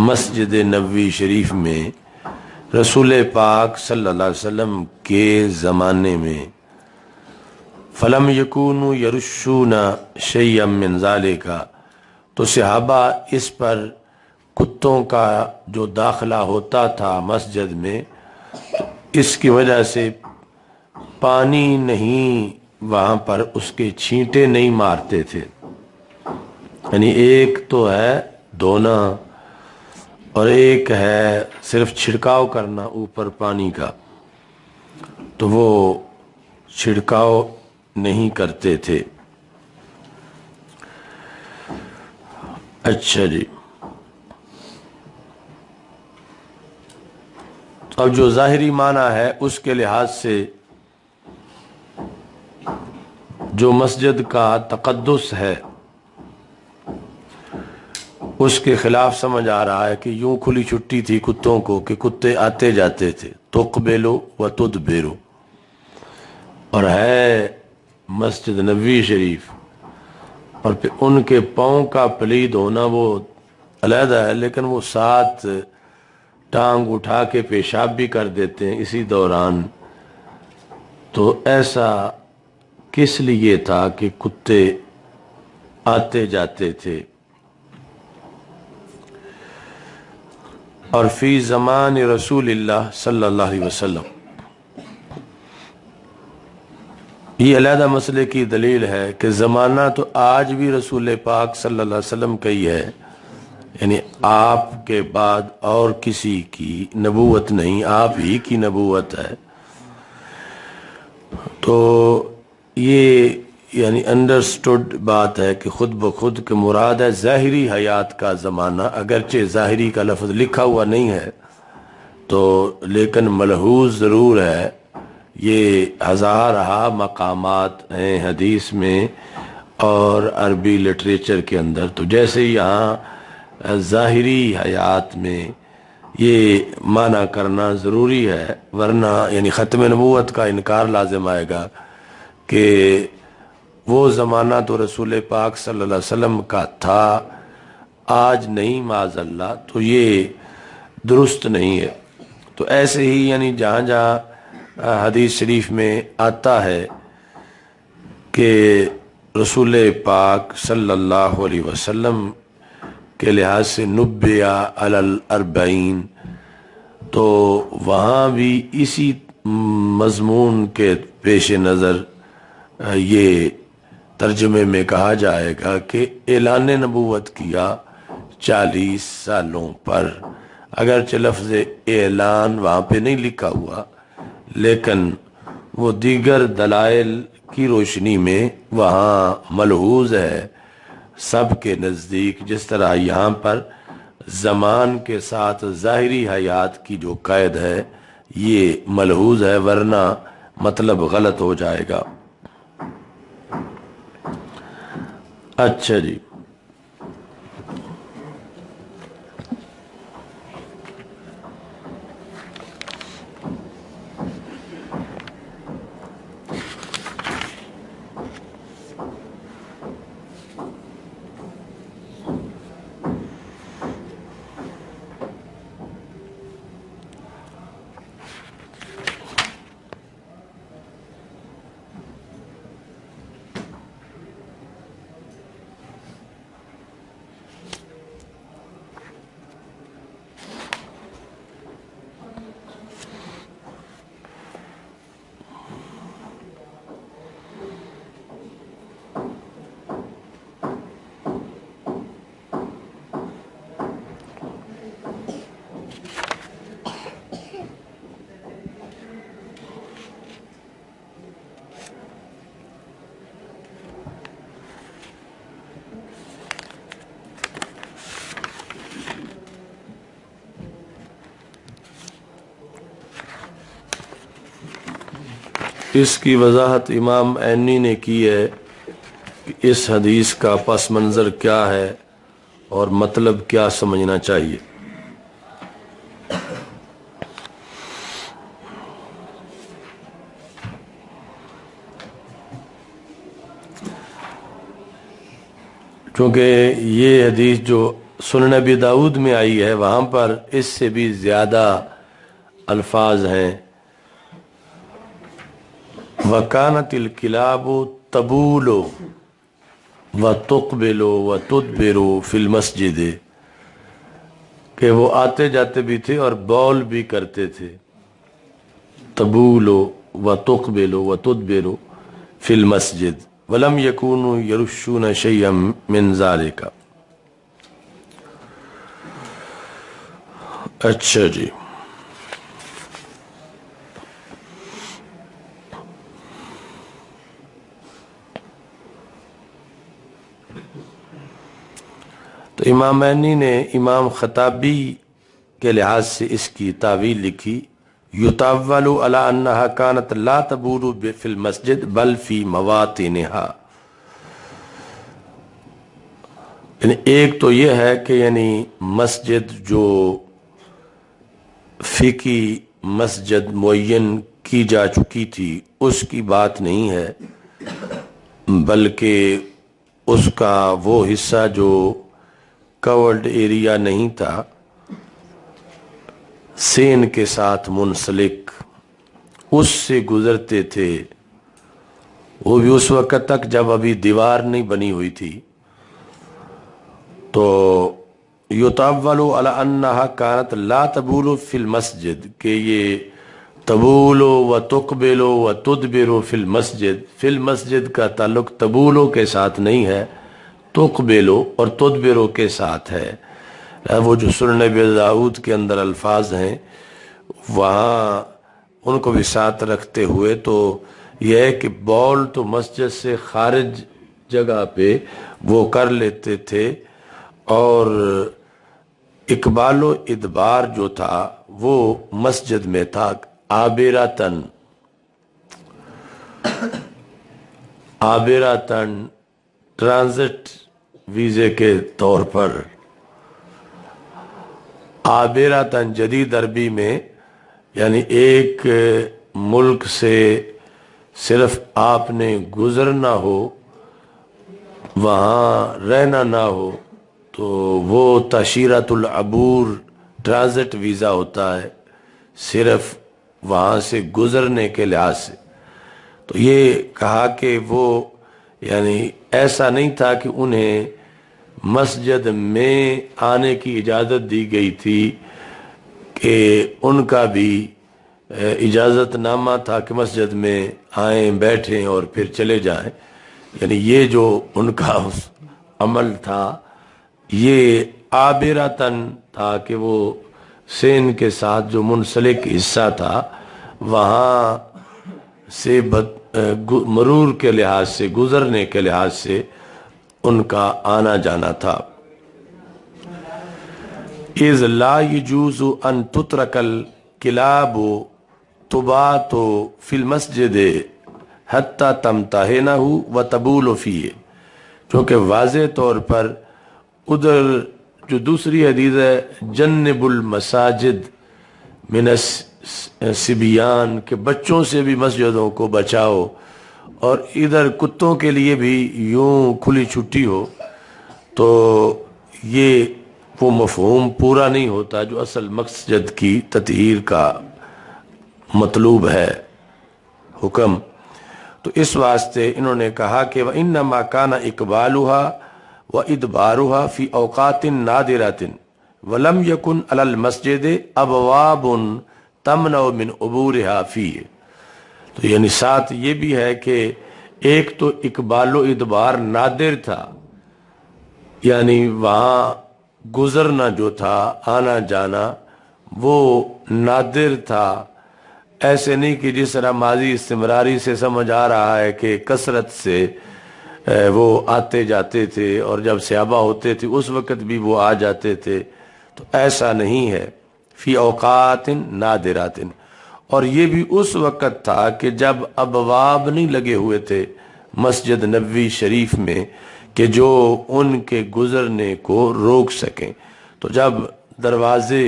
مسجد نبوی شریف میں رسول پاک صلی اللہ علیہ وسلم کے زمانے میں فلم یکونوا یرشون شیئا من ذالک، تو صحابہ اس پر کتوں کا جو داخلہ ہوتا تھا مسجد میں، اس کی وجہ سے پانی نہیں وہاں پر اس کے چھینٹے نہیں مارتے تھے. یعنی ایک تو ہے دھونا اور ایک ہے صرف چھڑکاؤ کرنا اوپر پانی کا، تو وہ چھڑکاؤ نہیں کرتے تھے. اچھا جی، اب جو ظاہری معنی ہے اس کے لحاظ سے جو مسجد کا تقدس ہے اس کے خلاف سمجھ آ رہا ہے کہ یوں کھلی چھٹی تھی کتوں کو کہ کتے آتے جاتے تھے، تقبلوا وتدبروا، اور ہے مسجد نبوی شریف، اور پھر ان کے پاؤں کا پلید ہونا وہ علیحدہ ہے، لیکن وہ ساتھ ٹانگ اٹھا کے پیشاب بھی کر دیتے ہیں اسی دوران. تو ایسا کس لیے تھا کہ کتے آتے جاتے تھے؟ اور فی زمان رسول اللہ صلی اللہ علیہ وسلم، یہ علیحدہ مسئلے کی دلیل ہے کہ زمانہ تو آج بھی رسول پاک صلی اللہ علیہ وسلم کا ہی ہے، یعنی آپ کے بعد اور کسی کی نبوت نہیں، آپ ہی کی نبوت ہے. تو یہ یعنی انڈرسٹوڈ بات ہے کہ خود بخود کہ مراد ہے ظاہری حیات کا زمانہ، اگرچہ ظاہری کا لفظ لکھا ہوا نہیں ہے تو لیکن ملحوظ ضرور ہے. یہ ہزارہا مقامات ہیں حدیث میں اور عربی لٹریچر کے اندر، تو جیسے یہاں ظاہری حیات میں یہ معنی کرنا ضروری ہے، ورنہ یعنی ختم نبوت کا انکار لازم آئے گا کہ وہ زمانہ تو رسول پاک صلی اللہ علیہ وسلم کا تھا، آج نہیں معاذ اللہ، تو یہ درست نہیں ہے. تو ایسے ہی یعنی جہاں جہاں حدیث شریف میں آتا ہے کہ رسول پاک صلی اللہ علیہ وسلم کے لحاظ سے نبیہ علی الاربعین، تو وہاں بھی اسی مضمون کے پیش نظر یہ ترجمے میں کہا جائے گا کہ اعلان نبوت کیا 40 سالوں پر، اگرچہ لفظ اعلان وہاں پہ نہیں لکھا ہوا لیکن وہ دیگر دلائل کی روشنی میں وہاں ملحوظ ہے سب کے نزدیک، جس طرح یہاں پر زمان کے ساتھ ظاہری حیات کی جو قید ہے یہ ملحوظ ہے، ورنہ مطلب غلط ہو جائے گا. اچھا جی، اس کی وضاحت امام عینی نے کی ہے کہ اس حدیث کا پس منظر کیا ہے اور مطلب کیا سمجھنا چاہیے. چونکہ یہ حدیث جو سنن ابی داؤد میں آئی ہے، وہاں پر اس سے بھی زیادہ الفاظ ہیں، وَكَانَتِ الْكِلَابُ تَبُولُ وَتُقْبِلُ وَتُدْبِرُ فِي الْمَسْجِدِ، کہ وہ آتے جاتے بھی تھے اور بول بھی کرتے تھے، تبول وتقبل وتدبر فی المسجد ولم یکونوا یرشون شیئا من ذالک۔ اچھا جی، تو امامینی نے امام خطابی کے لحاظ سے اس کی تعویل لکھی، یتاول علی انہا کانت لا تبول فی المسجد بل فی مواطنہا۔ یعنی ایک تو یہ ہے کہ یعنی مسجد جو فقہی مسجد معین کی جا چکی تھی اس کی بات نہیں ہے، بلکہ اس کا وہ حصہ جو کورڈ ایریا نہیں تھا، سین کے ساتھ منسلک، اس سے گزرتے تھے، وہ بھی اس وقت تک جب ابھی دیوار نہیں بنی ہوئی تھی۔ تو یتاول علی انہا کانت لا تبول فی المسجد، کہ یہ تبول و تقبل و تدبر فی المسجد، فی المسجد کا تعلق تبولو کے ساتھ نہیں ہے، تقبلو اور تدبرو کے ساتھ ہے۔ وہ جو سنن ابی داؤد کے اندر الفاظ ہیں وہاں ان کو بھی ساتھ رکھتے ہوئے تو یہ ہے کہ بول تو مسجد سے خارج جگہ پہ وہ کر لیتے تھے، اور اقبال و ادبار جو تھا وہ مسجد میں تھا، عابراتن ٹرانزٹ ویزے کے طور پر، عابراتن جدید عربی میں یعنی ایک ملک سے صرف آپ نے گزرنا ہو، وہاں رہنا نہ ہو، تو وہ تاشیرۃ العبور ٹرانزٹ ویزا ہوتا ہے، صرف وہاں سے گزرنے کے لحاظ سے۔ تو یہ کہا کہ وہ یعنی ایسا نہیں تھا کہ انہیں مسجد میں آنے کی اجازت دی گئی تھی، کہ ان کا بھی اجازت نامہ تھا کہ مسجد میں آئیں بیٹھیں اور پھر چلے جائیں، یعنی یہ جو ان کا عمل تھا یہ عابراتن تھا، کہ وہ سین کے ساتھ جو منسلک حصہ تھا وہاں سے مرور کے لحاظ سے، گزرنے کے لحاظ سے ان کا آنا جانا تھا۔ اذ لا يجوز ان تترك الكلاب تبات في المسجد حتى تمتهنه وتبول فيه، چونکہ واضح طور پر ادھر جو دوسری حدیث ہے جنب المساجد من الصبیان، کہ بچوں سے بھی مسجدوں کو بچاؤ، اور ادھر کتوں کے لیے بھی یوں کھلی چھٹی ہو، تو یہ وہ مفہوم پورا نہیں ہوتا جو اصل مسجد کی تطہیر کا مطلوب ہے حکم۔ تو اس واسطے انہوں نے کہا کہ وَإِنَّمَا كَانَ إِقْبَالُهَا وَإِدْبَارُهَا فِي أَوْقَاتٍ نَادِرَةٍ وَلَمْ يَكُنْ عَلَى الْمَسْجِدِ أَبْوَابٌ تَمْنَعُ مِنْ عُبُورِهَا فِيهِ۔ تو یعنی ساتھ یہ بھی ہے کہ ایک تو اقبال و ادبار نادر تھا، یعنی وہاں گزرنا جو تھا، آنا جانا وہ نادر تھا، ایسے نہیں کہ جس طرح ماضی استمراری سے سمجھ آ رہا ہے کہ کثرت سے وہ آتے جاتے تھے، اور جب صحابہ ہوتے تھے اس وقت بھی وہ آ جاتے تھے، تو ایسا نہیں ہے۔ فی اوقات نادرات، اور یہ بھی اس وقت تھا کہ جب ابواب نہیں لگے ہوئے تھے مسجد نبوی شریف میں کہ جو ان کے گزرنے کو روک سکیں، تو جب دروازے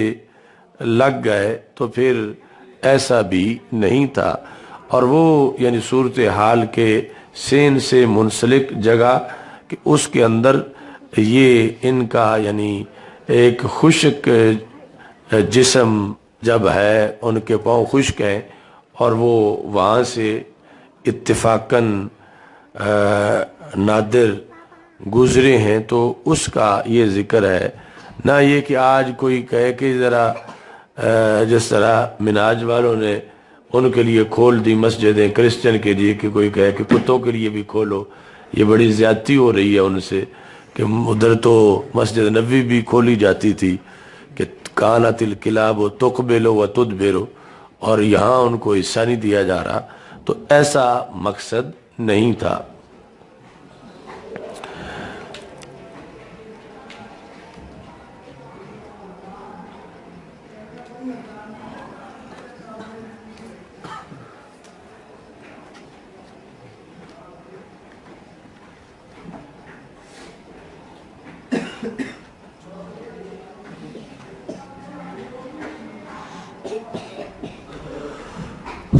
لگ گئے تو پھر ایسا بھی نہیں تھا، اور وہ یعنی صورتحال کے سین سے منسلک جگہ کہ اس کے اندر یہ ان کا یعنی ایک خشک جسم جب ہے، ان کے پاؤں خشک ہیں اور وہ وہاں سے اتفاقاً نادر گزرے ہیں، تو اس کا یہ ذکر ہے، نہ یہ کہ آج کوئی کہے کہ ذرا جس طرح منہاج والوں نے ان کے لیے کھول دی مسجدیں کرسچن کے لیے، کہ کوئی کہے کہ کتوں کے لیے بھی کھولو۔ یہ بڑی زیادتی ہو رہی ہے ان سے، کہ ادھر تو مسجد نبوی بھی کھولی جاتی تھی کہ کانت الکلاب و تقبلو و تدبرو، اور یہاں ان کو حصہ نہیں دیا جا رہا، تو ایسا مقصد نہیں تھا۔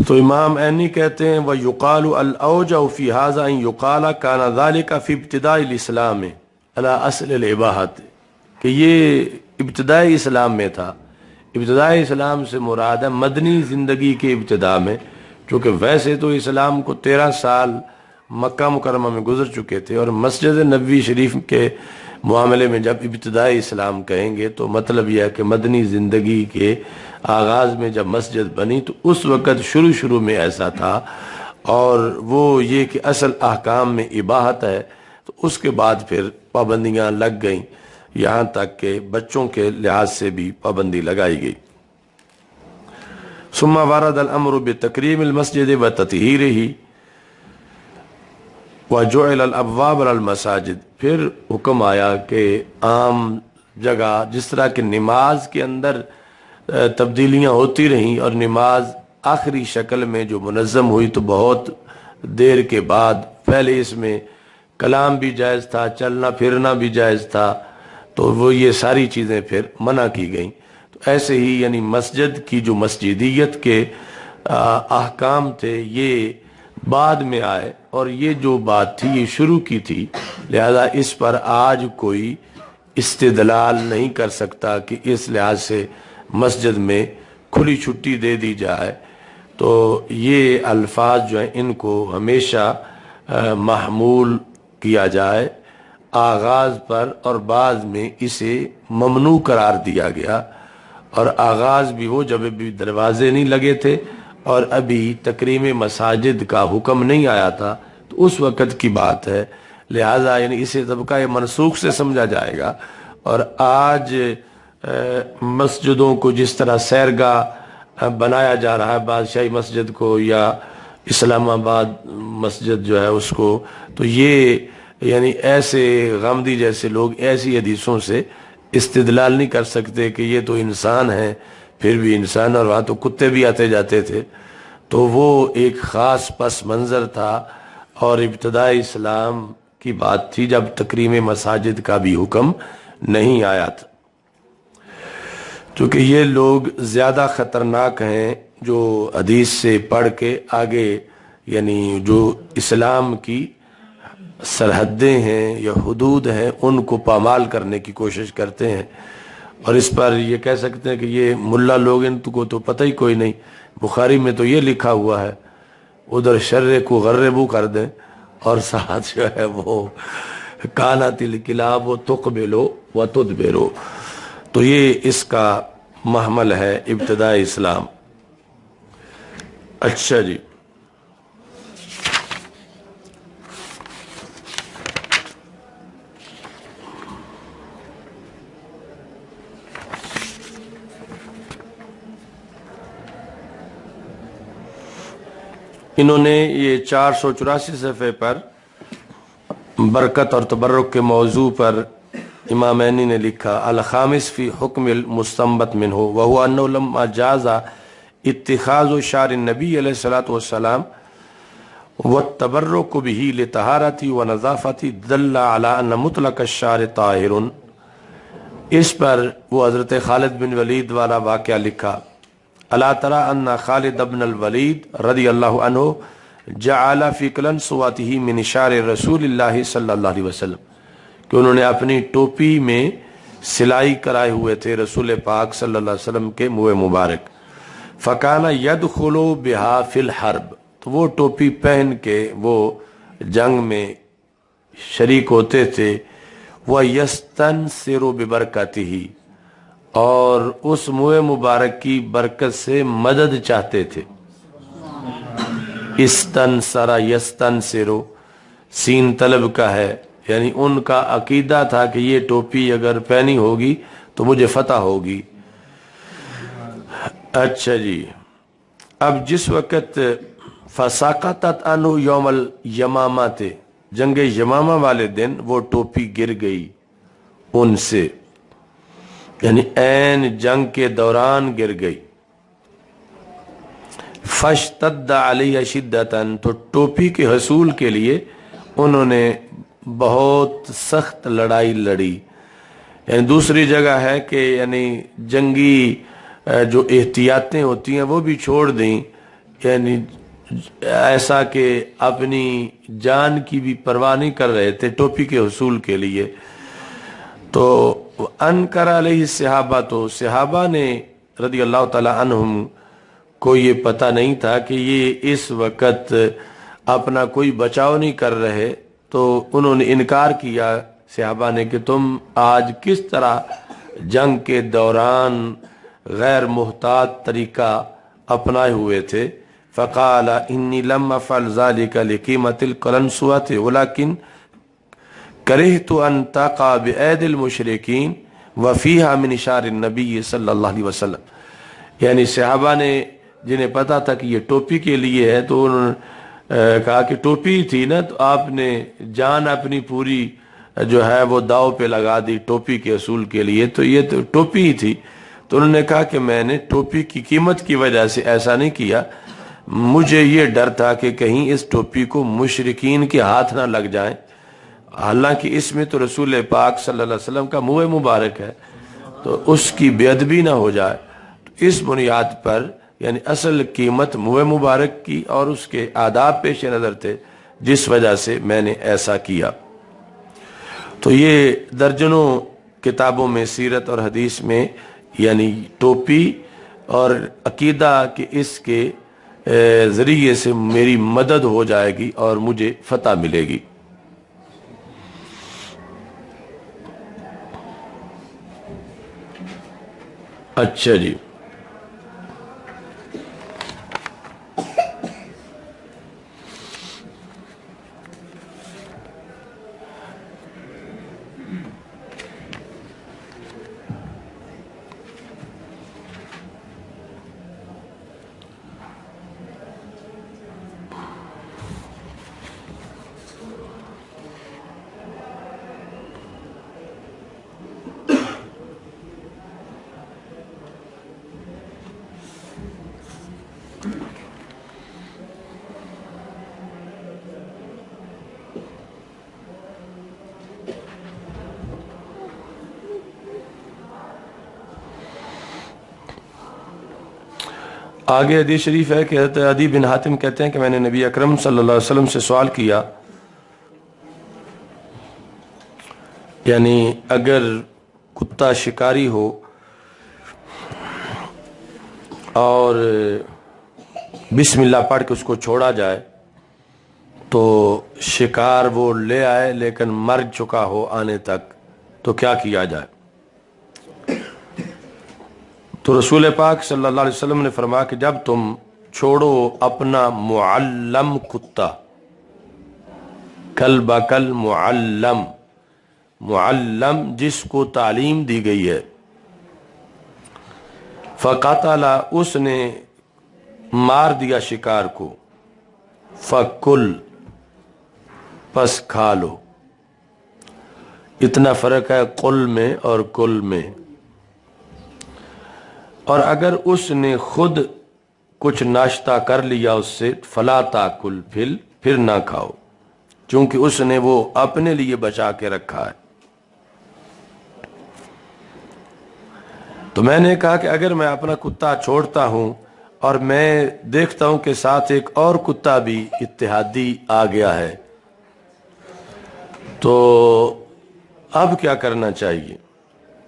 تو امام عینی کہتے ہیں وَيُقَالُ الْأَوْجَعُ فِي هَذَا أَن يُقَالَ كَانَ ذَلِكَ فِي ابْتِدَاءِ الْإِسْلَامِ عَلَى أَصْلِ الْعِبَاحَةِ، کہ یہ ابتدائی اسلام میں تھا۔ ابتدائی اسلام سے مراد ہے مدنی زندگی کے ابتدا میں، چونکہ ویسے تو اسلام کو 13 سال مکہ مکرمہ میں گزر چکے تھے، اور مسجد نبوی شریف کے معاملے میں جب ابتدائی اسلام کہیں گے تو مطلب یہ ہے کہ مدنی زندگی کے آغاز میں جب مسجد بنی تو اس وقت شروع میں ایسا تھا، اور وہ یہ کہ اصل احکام میں اباحت ہے، تو اس کے بعد پھر پابندیاں لگ گئیں، یہاں تک کہ بچوں کے لحاظ سے بھی پابندی لگائی گئی۔ ثم ورد الامر بتکریم المسجد وتطہیرہ وجعل الابواب للمساجد، پھر حکم آیا کہ عام جگہ جس طرح کہ نماز کے اندر تبدیلیاں ہوتی رہیں، اور نماز آخری شکل میں جو منظم ہوئی تو بہت دیر کے بعد، پہلے اس میں کلام بھی جائز تھا، چلنا پھرنا بھی جائز تھا، تو وہ یہ ساری چیزیں پھر منع کی گئیں۔ تو ایسے ہی یعنی مسجد کی جو مسجدیت کے احکام تھے یہ بعد میں آئے، اور یہ جو بات تھی یہ شروع کی تھی، لہذا اس پر آج کوئی استدلال نہیں کر سکتا کہ اس لحاظ سے مسجد میں کھلی چھٹی دے دی جائے۔ تو یہ الفاظ جو ہیں ان کو ہمیشہ محمول کیا جائے آغاز پر، اور بعد میں اسے ممنوع قرار دیا گیا، اور آغاز بھی وہ جب بھی دروازے نہیں لگے تھے اور ابھی تکریم مساجد کا حکم نہیں آیا تھا، تو اس وقت کی بات ہے، لہذا یعنی اسے طبقہ منسوخ سے سمجھا جائے گا۔ اور آج مسجدوں کو جس طرح سیرگاہ بنایا جا رہا ہے، بادشاہی مسجد کو یا اسلام آباد مسجد جو ہے اس کو، تو یہ یعنی ایسے غامدی جیسے لوگ ایسی حدیثوں سے استدلال نہیں کر سکتے کہ یہ تو انسان ہے، پھر بھی انسان، اور وہاں تو کتے بھی آتے جاتے تھے، تو وہ ایک خاص پس منظر تھا، اور ابتدائی اسلام کی بات تھی جب تکریم مساجد کا بھی حکم نہیں آیا تھا۔ چونکہ یہ لوگ زیادہ خطرناک ہیں جو حدیث سے پڑھ کے آگے یعنی جو اسلام کی سرحدیں ہیں یا حدود ہیں ان کو پامال کرنے کی کوشش کرتے ہیں، اور اس پر یہ کہہ سکتے ہیں کہ یہ ملا لوگ، ان کو تو پتہ ہی کوئی نہیں، بخاری میں تو یہ لکھا ہوا ہے، ادھر شر کو غربو کر دیں، اور ساتھ جو ہے وہ کانت الکلاب و تقبلو و تدبرو، تو یہ اس کا محمل ہے ابتدائی اسلام۔ اچھا جی، انہوں نے یہ 484 صفحے پر برکت اور تبرک کے موضوع پر امام عینی نے لکھا الخامس فی حکم المستنبط منہ وہو انہ لما جاز اتخاذ شعر النبی علیہ الصلوۃ والسلام والتبرک به لطہارتی ونظافتی دل علی ان مطلق الشعر طاہر۔ اس پر وہ حضرت خالد بن ولید والا واقعہ لکھا، الا تری ان خالد بن الولید رضی اللہ عنہ جعل فی قلنسوته من شعر رسول اللہ صلی اللہ علیہ وسلم، کہ انہوں نے اپنی ٹوپی میں سلائی کرائے ہوئے تھے رسول پاک صلی اللہ علیہ وسلم کے منہ مبارک. فکانہ یدخل بہا فی الحرب، تو وہ ٹوپی پہن کے وہ جنگ میں شریک ہوتے تھے. وَيَسْتَنْصِرُ بِبَرْكَتِهِ، اور اس منہ مبارک کی برکت سے مدد چاہتے تھے. استنصر یستنصر، سین طلب کا ہے، یعنی ان کا عقیدہ تھا کہ یہ ٹوپی اگر پہنی ہوگی تو مجھے فتح ہوگی. اچھا جی، اب جس وقت فسقطت عنہ یوم الیمامہ تھے، جنگ یمامہ والے دن وہ ٹوپی گر گئی ان سے، یعنی عین جنگ کے دوران گر گئی. فاشتد علیہ شدتاً، تو ٹوپی کے حصول کے لیے انہوں نے بہت سخت لڑائی لڑی. یعنی دوسری جگہ ہے کہ یعنی جنگی جو احتیاطیں ہوتی ہیں وہ بھی چھوڑ دیں، یعنی ایسا کہ اپنی جان کی بھی پرواہ نہیں کر رہے تھے ٹوپی کے حصول کے لیے. تو انکر علیہ الصحابہ، تو صحابہ نے رضی اللہ تعالی عنہم کو یہ پتہ نہیں تھا کہ یہ اس وقت اپنا کوئی بچاؤ نہیں کر رہے، تو انہوں نے انکار کیا صحابہ نے کہ تم آج کس طرح جنگ کے دوران غیر محتاط طریقہ اپنائے ہوئے تھے. فقال انی لم افعل ذلك لقیمۃ القلنسوۃ ولکن کرہت ان تقع بأیدی المشرکین وفیہا من اشار النبی صلی اللہ علیہ وسلم. یعنی صحابہ نے جنہیں پتا تھا کہ یہ ٹوپی کے لیے ہے، تو انہوں نے کہا کہ ٹوپی تھی نا، تو آپ نے جان اپنی پوری جو ہے وہ داؤ پہ لگا دی ٹوپی کے اصول کے لیے، تو یہ تو ٹوپی ہی تھی. تو انہوں نے کہا کہ میں نے ٹوپی کی قیمت کی وجہ سے ایسا نہیں کیا، مجھے یہ ڈر تھا کہ کہیں اس ٹوپی کو مشرکین کے ہاتھ نہ لگ جائیں، حالانکہ اس میں تو رسول پاک صلی اللہ علیہ وسلم کا منہ مبارک ہے، تو اس کی بے ادبی نہ ہو جائے. اس بنیاد پر یعنی اصل قیمت منہ مبارک کی اور اس کے آداب پیش نظر تھے، جس وجہ سے میں نے ایسا کیا. تو یہ درجنوں کتابوں میں سیرت اور حدیث میں یعنی ٹوپی اور عقیدہ کہ اس کے ذریعے سے میری مدد ہو جائے گی اور مجھے فتح ملے گی. اچھا جی، آگے حدیث شریف ہے کہ حضرت عدی بن حاتم کہتے ہیں کہ میں نے نبی اکرم صلی اللہ علیہ وسلم سے سوال کیا، یعنی اگر کتا شکاری ہو اور بسم اللہ پڑھ کے اس کو چھوڑا جائے تو شکار وہ لے آئے لیکن مر چکا ہو آنے تک، تو کیا کیا جائے؟ تو رسول پاک صلی اللہ علیہ وسلم نے فرمایا کہ جب تم چھوڑو اپنا معلم کتا، کل بکل معلم، معلم جس کو تعلیم دی گئی ہے، فقتل اس نے مار دیا شکار کو، فکل پس کھا لو. اتنا فرق ہے قل میں اور کل میں. اور اگر اس نے خود کچھ ناشتہ کر لیا اس سے، فلا تاکل، پھر نہ کھاؤ، چونکہ اس نے وہ اپنے لیے بچا کے رکھا ہے. تو میں نے کہا کہ اگر میں اپنا کتا چھوڑتا ہوں اور میں دیکھتا ہوں کہ ساتھ ایک اور کتا بھی اتحادی آ گیا ہے، تو اب کیا کرنا چاہیے؟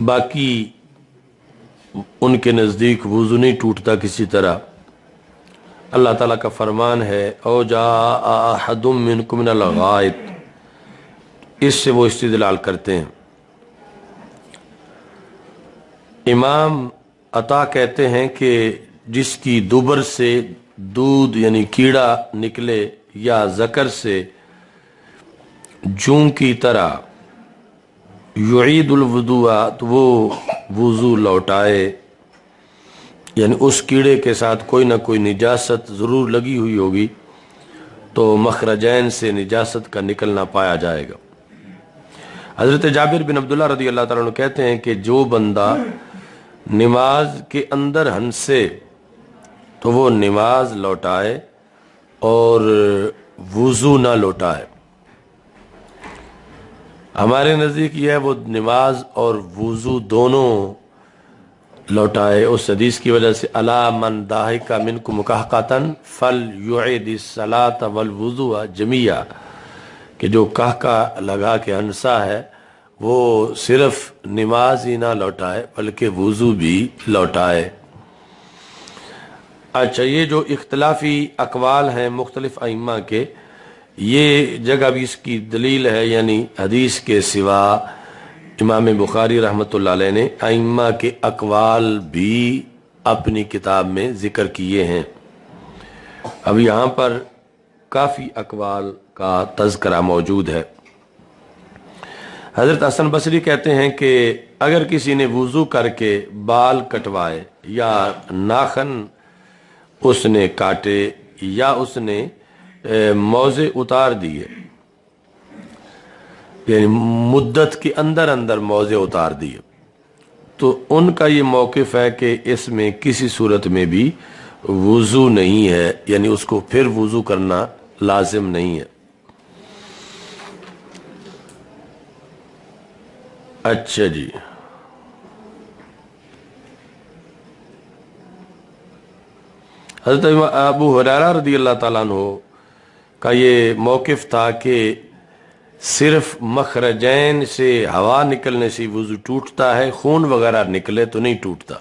باقی ان کے نزدیک وضو نہیں ٹوٹتا کسی طرح۔ اللہ تعالیٰ کا فرمان ہے او جاء احد منکم من الغائط، اس سے وہ استدلال کرتے ہیں۔ امام عطا کہتے ہیں کہ جس کی دبر سے دودھ یعنی کیڑا نکلے یا ذکر سے جوں کی طرح یعید الوضوء، تو وہ وضو لوٹائے، یعنی اس کیڑے کے ساتھ کوئی نہ کوئی نجاست ضرور لگی ہوئی ہوگی تو مخرجین سے نجاست کا نکلنا پایا جائے گا۔ حضرت جابر بن عبداللہ رضی اللہ تعالیٰ عنہ کہتے ہیں کہ جو بندہ نماز کے اندر ہنسے تو وہ نماز لوٹائے اور وضو نہ لوٹائے۔ ہمارے نزدیک یہ ہے وہ نماز اور وضو دونوں لوٹائے، اس حدیث کی وجہ سے الا من ضاحک منکم قہقہۃ فلیعد الصلاۃ والوضوء جمیعا، کہ جو قہقہ لگا کے ہنسا ہے وہ صرف نماز ہی نہ لوٹائے بلکہ وضو بھی لوٹائے۔ اچھا، یہ جو اختلافی اقوال ہیں مختلف ائمہ کے، یہ جگہ بھی اس کی دلیل ہے، یعنی حدیث کے سوا امام بخاری رحمۃ اللہ علیہ نے ائمہ کے اقوال بھی اپنی کتاب میں ذکر کیے ہیں۔ اب یہاں پر کافی اقوال کا تذکرہ موجود ہے۔ حضرت حسن بصری کہتے ہیں کہ اگر کسی نے وضو کر کے بال کٹوائے یا ناخن اس نے کاٹے یا اس نے موزے اتار دیے، یعنی مدت کے اندر اندر موزے اتار دیے، تو ان کا یہ موقف ہے کہ اس میں کسی صورت میں بھی وضو نہیں ہے، یعنی اس کو پھر وضو کرنا لازم نہیں ہے۔ اچھا جی، حضرت ابو ہریرہ رضی اللہ تعالیٰ عنہ کا یہ موقف تھا کہ صرف مخرجین سے ہوا نکلنے سے وضو ٹوٹتا ہے، خون وغیرہ نکلے تو نہیں ٹوٹتا۔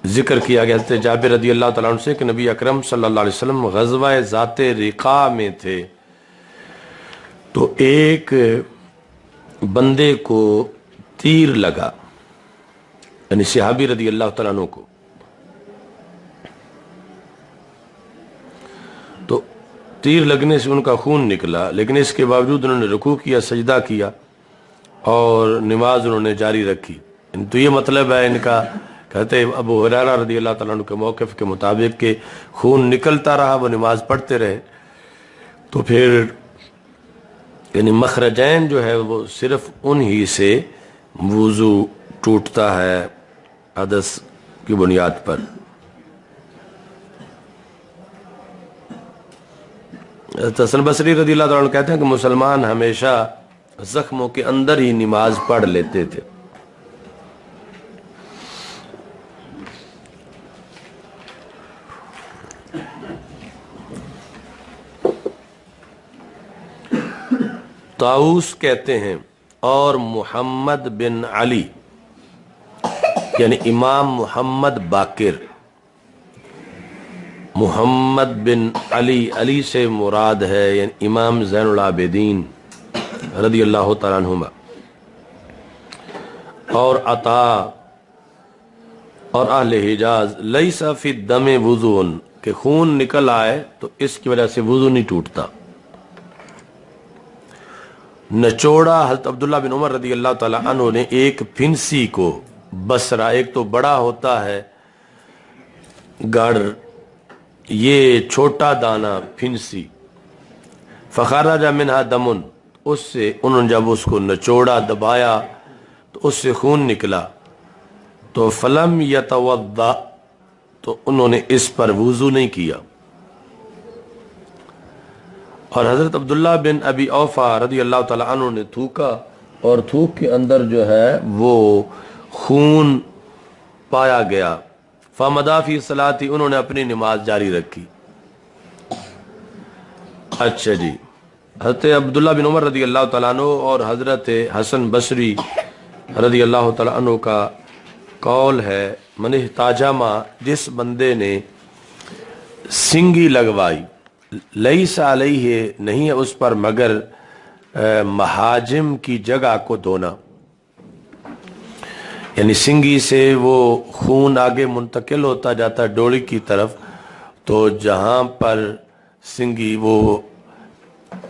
ذکر کیا گیا حضرت جابر رضی اللہ تعالیٰ عنہ سے کہ نبی اکرم صلی اللہ علیہ وسلم غزوہ ذات رقاع میں تھے، تو ایک بندے کو تیر لگا، یعنی صحابی رضی اللہ تعالیٰ عنہ کو، تو تیر لگنے سے ان کا خون نکلا، لیکن اس کے باوجود انہوں نے رکوع کیا، سجدہ کیا اور نماز انہوں نے جاری رکھی۔ تو یہ مطلب ہے ان کا، کہتے ابو ہریرہ رضی اللہ تعالیٰ عنہ کے موقف کے مطابق کہ خون نکلتا رہا، وہ نماز پڑھتے رہے، تو پھر یعنی مخرجین جو ہے وہ صرف انہی سے وضو ٹوٹتا ہے حدث کی بنیاد پر۔ حسن بصری رضی اللہ تعالیٰ عنہ کہتے ہیں کہ مسلمان ہمیشہ زخموں کے اندر ہی نماز پڑھ لیتے تھے۔ طاؤس کہتے ہیں اور محمد بن علی، یعنی امام محمد باقر، محمد بن علی، علی سے مراد ہے یعنی امام زین العابدین رضی اللہ تعالیٰ عنہما، اور عطا اور اہل حجاز لیس فی الدم وضوء، کہ خون نکل آئے تو اس کی وجہ سے وضو نہیں ٹوٹتا۔ نچوڑا حضرت عبداللہ بن عمر رضی اللہ تعالیٰ عنہ نے ایک پھنسی کو بسرا، ایک تو بڑا ہوتا ہے گڑ، یہ چھوٹا دانہ پھنسی، فخرج منہا دمن، اس سے انہوں نے جب اس کو نچوڑا دبایا تو اس سے خون نکلا، تو فلم یتوضا، تو انہوں نے اس پر وضو نہیں کیا۔ اور حضرت عبداللہ بن ابی اوفا رضی اللہ تعالیٰ عنہ نے تھوکا اور تھوک کے اندر جو ہے وہ خون پایا گیا، فمضى فی صلاتی، انہوں نے اپنی نماز جاری رکھی۔ اچھا جی، حضرت عبداللہ بن عمر رضی اللہ تعالیٰ عنہ اور حضرت حسن بصری رضی اللہ تعالیٰ عنہ کا قول ہے، من احتاجامہ، جس بندے نے سنگی لگوائی، لیس علیہ، نہیں ہے اس پر مگر محاجم کی جگہ کو دھونا، یعنی سنگی سے وہ خون آگے منتقل ہوتا جاتا ہے ڈوڑی کی طرف، تو جہاں پر سنگی وہ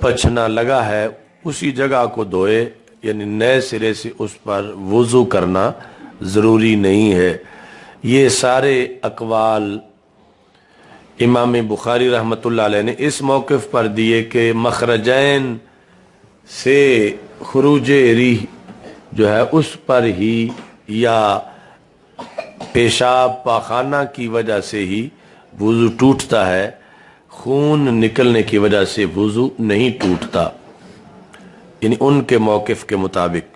پچھنا لگا ہے اسی جگہ کو دھوئے، یعنی نئے سرے سے اس پر وضو کرنا ضروری نہیں ہے۔ یہ سارے اقوال امام بخاری رحمۃ اللہ علیہ نے اس موقف پر دیے کہ مخرجین سے خروج ریح جو ہے اس پر ہی یا پیشاب پاخانہ کی وجہ سے ہی وضو ٹوٹتا ہے، خون نکلنے کی وجہ سے وضو نہیں ٹوٹتا، یعنی ان کے موقف کے مطابق۔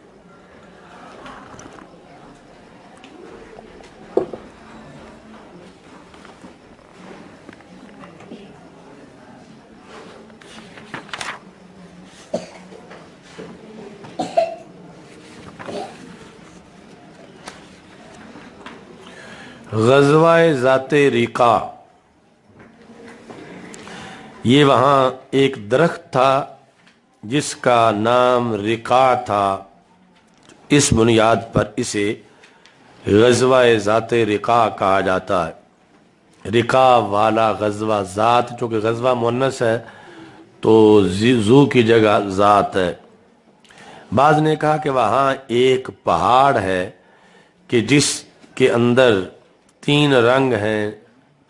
غزوہ ذات ریقا، یہ وہاں ایک درخت تھا جس کا نام ریقا تھا، اس بنیاد پر اسے غزوہ ذات ریقا کہا جاتا ہے۔ ریقا والا غزوہ، ذات چونکہ غزوہ مؤنث ہے تو ذو کی جگہ ذات ہے۔ بعض نے کہا کہ وہاں ایک پہاڑ ہے کہ جس کے اندر 3 رنگ ہیں،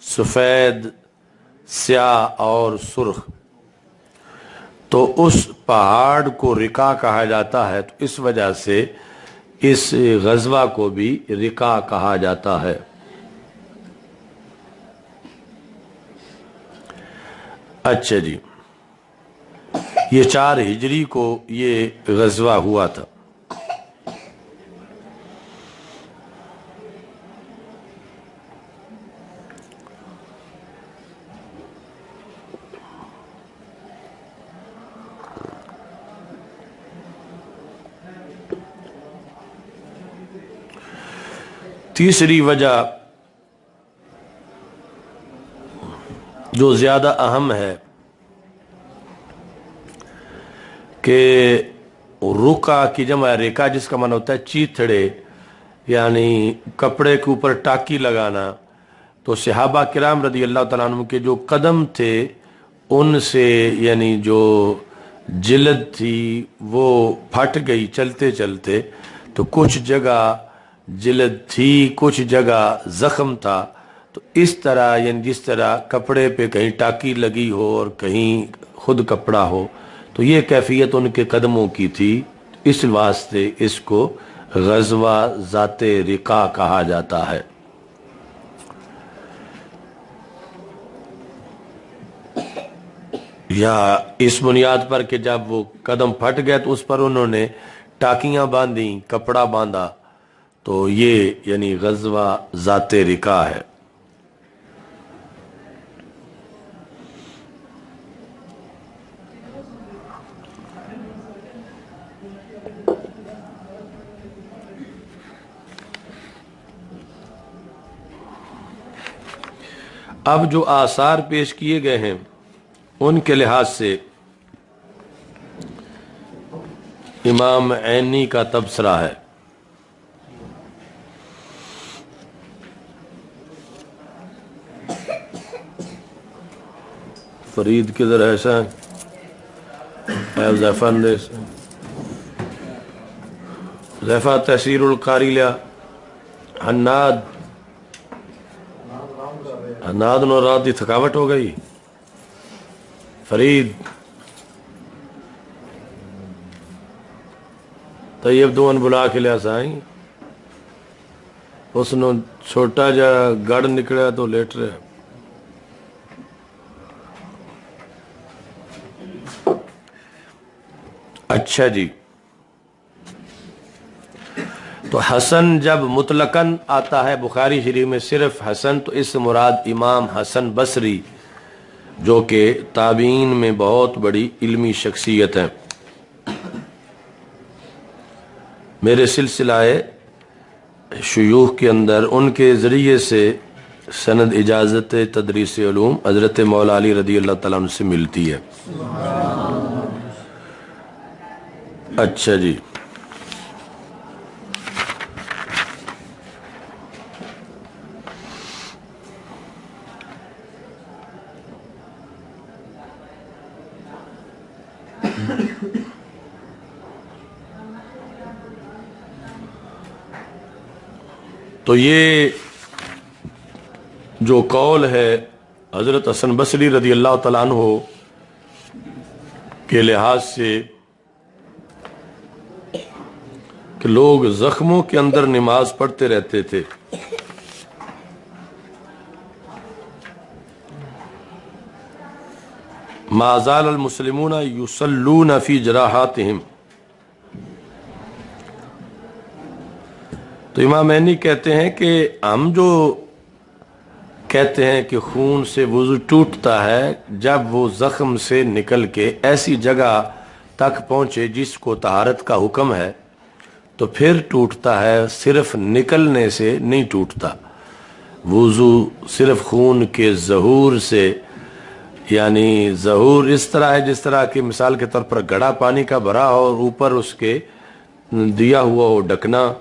سفید، سیاہ اور سرخ، تو اس پہاڑ کو ریقا کہا جاتا ہے، تو اس وجہ سے اس غزوہ کو بھی ریقا کہا جاتا ہے۔ اچھا جی، یہ 4 ہجری کو یہ غزوہ ہوا تھا۔ تیسری وجہ جو زیادہ اہم ہے کہ رکا کی جمع ریکا، جس کا معنی ہوتا ہے چیتھڑے، یعنی کپڑے کے اوپر ٹاکی لگانا، تو صحابہ کرام رضی اللہ تعالیٰ عنہ کے جو قدم تھے ان سے یعنی جو جلد تھی وہ پھٹ گئی چلتے چلتے، تو کچھ جگہ جلد تھی، کچھ جگہ زخم تھا، تو اس طرح یعنی جس طرح کپڑے پہ کہیں ٹاکی لگی ہو اور کہیں خود کپڑا ہو، تو یہ کیفیت ان کے قدموں کی تھی، اس واسطے اس کو غزوہ ذات ریقا کہا جاتا ہے۔ یا اس بنیاد پر کہ جب وہ قدم پھٹ گئے تو اس پر انہوں نے ٹاکیاں باندھیں، کپڑا باندھا، تو یہ یعنی غزوہ ذات ریقا ہے۔ اب جو آثار پیش کیے گئے ہیں ان کے لحاظ سے امام عینی کا تبصرہ ہے۔ فرید کدھر ہے؟ ایسا ہے حذیفہ نے حذیفہ تحسیر القاری لیا، حناد نو رات دی تھکاوٹ ہو گئی، فرید طیب دون بلا کے لیا سائیں، اس نے چھوٹا جا گڑ نکلیا تو لیٹ رہے۔ اچھا جی، تو حسن جب مطلقاً آتا ہے بخاری شریف میں صرف حسن، تو اس سے مراد امام حسن بصری جو کہ تابعین میں بہت بڑی علمی شخصیت ہے۔ میرے سلسلہ شیوخ کے اندر ان کے ذریعے سے سند اجازت تدریس علوم حضرت مولا علی رضی اللہ تعالیٰ عنہ سے ملتی ہے۔ اچھا جی، تو یہ جو قول ہے حضرت حسن بصری رضی اللہ تعالیٰ عنہ کے لحاظ سے کہ لوگ زخموں کے اندر نماز پڑھتے رہتے تھے، ما زال المسلمون یصلون فی جراحاتہم، تو امام عینی کہتے ہیں کہ ہم جو کہتے ہیں کہ خون سے وضو ٹوٹتا ہے جب وہ زخم سے نکل کے ایسی جگہ تک پہنچے جس کو طہارت کا حکم ہے تو پھر ٹوٹتا ہے، صرف نکلنے سے نہیں ٹوٹتا۔ وضو صرف خون کے ظہور سے، یعنی ظہور اس طرح ہے جس طرح کہ مثال کے طور پر گھڑا پانی کا بھرا ہو اور اوپر اس کے دیا ہوا ہو ڈھکنا،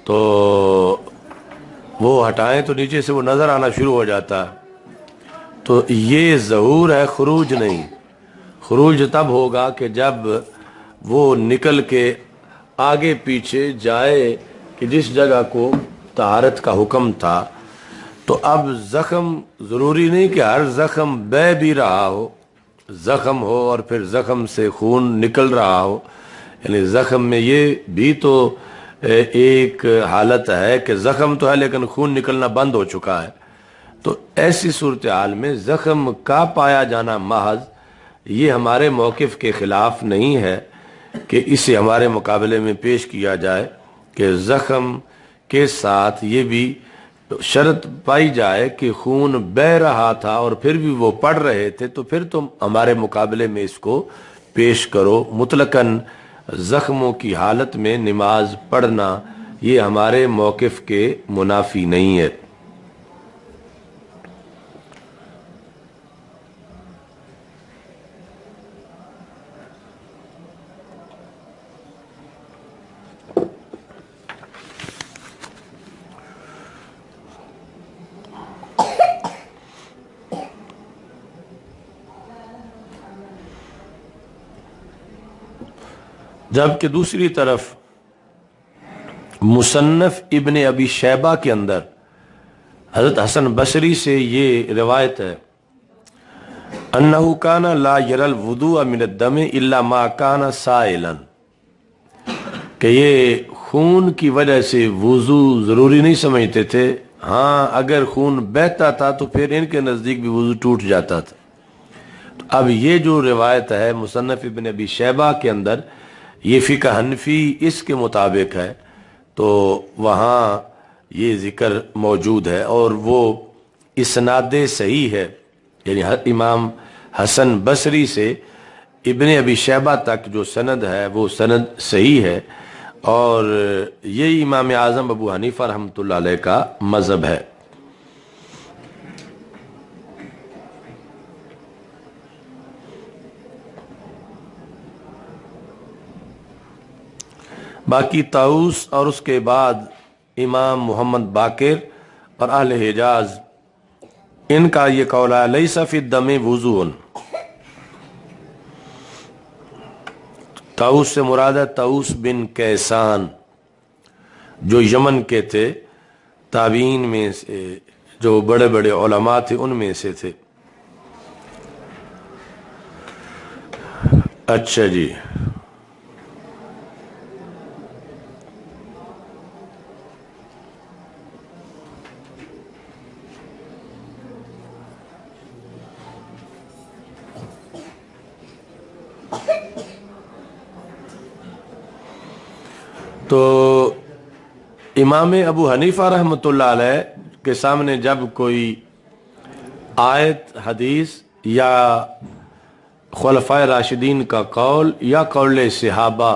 تو وہ ہٹائیں تو نیچے سے وہ نظر آنا شروع ہو جاتا ہے، تو یہ ظہور ہے، خروج نہیں۔ خروج تب ہوگا کہ جب وہ نکل کے آگے پیچھے جائے کہ جس جگہ کو طہارت کا حکم تھا، تو اب زخم ضروری نہیں کہ ہر زخم بہہ بھی رہا ہو، زخم ہو اور پھر زخم سے خون نکل رہا ہو، یعنی زخم میں یہ بھی تو ایک حالت ہے کہ زخم تو ہے لیکن خون نکلنا بند ہو چکا ہے، تو ایسی صورتحال میں زخم کا پایا جانا محض یہ ہمارے موقف کے خلاف نہیں ہے کہ اسے ہمارے مقابلے میں پیش کیا جائے کہ زخم کے ساتھ یہ بھی شرط پائی جائے کہ خون بہہ رہا تھا اور پھر بھی وہ پڑھ رہے تھے، تو پھر تم ہمارے مقابلے میں اس کو پیش کرو۔ مطلقاً زخموں کی حالت میں نماز پڑھنا یہ ہمارے موقف کے منافی نہیں ہے۔ جبکہ دوسری طرف مصنف ابن ابی شیبہ کے اندر حضرت حسن بصری سے یہ روایت ہے، انہو کان لا یری الوضوء من الدم الا ما کان سائلا، کہ یہ خون کی وجہ سے وضو ضروری نہیں سمجھتے تھے، ہاں اگر خون بہتا تھا تو پھر ان کے نزدیک بھی وضو ٹوٹ جاتا تھا۔ تو اب یہ جو روایت ہے مصنف ابن ابی شیبہ کے اندر، یہ فقہ حنفی اس کے مطابق ہے، تو وہاں یہ ذکر موجود ہے اور وہ اسناد صحیح ہے، یعنی امام حسن بصری سے ابن ابی شیبہ تک جو سند ہے وہ سند صحیح ہے، اور یہ امام اعظم ابو حنیفہ رحمۃ اللہ علیہ کا مذہب ہے۔ باقی طاؤس اور اس کے بعد امام محمد باقر اور اہل حجاز، ان کا یہ قول ہے لیس فی الدم وضوء، طاؤس سے مراد ہے طاؤس بن کیسان جو یمن کے تھے، تابعین میں سے جو بڑے بڑے علماء تھے ان میں سے تھے۔ اچھا جی، تو امام ابو حنیفہ رحمۃ اللہ علیہ کے سامنے جب کوئی آیت، حدیث یا خلفائے راشدین کا قول یا قول صحابہ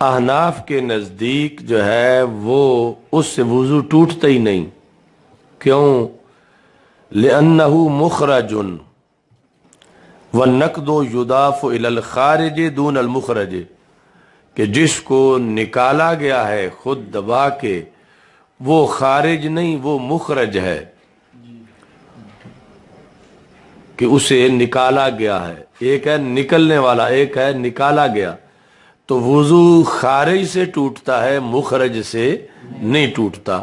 احناف کے نزدیک جو ہے وہ اس سے وضو ٹوٹتا ہی نہیں. کیوں؟ لأنه مخرج والنقد یضاف الی الخارج دون المخرج، کہ جس کو نکالا گیا ہے خود دبا کے وہ خارج نہیں، وہ مخرج ہے کہ اسے نکالا گیا ہے. ایک ہے نکلنے والا، ایک ہے نکالا گیا. تو وضو خارج سے ٹوٹتا ہے، مخرج سے نہیں ٹوٹتا.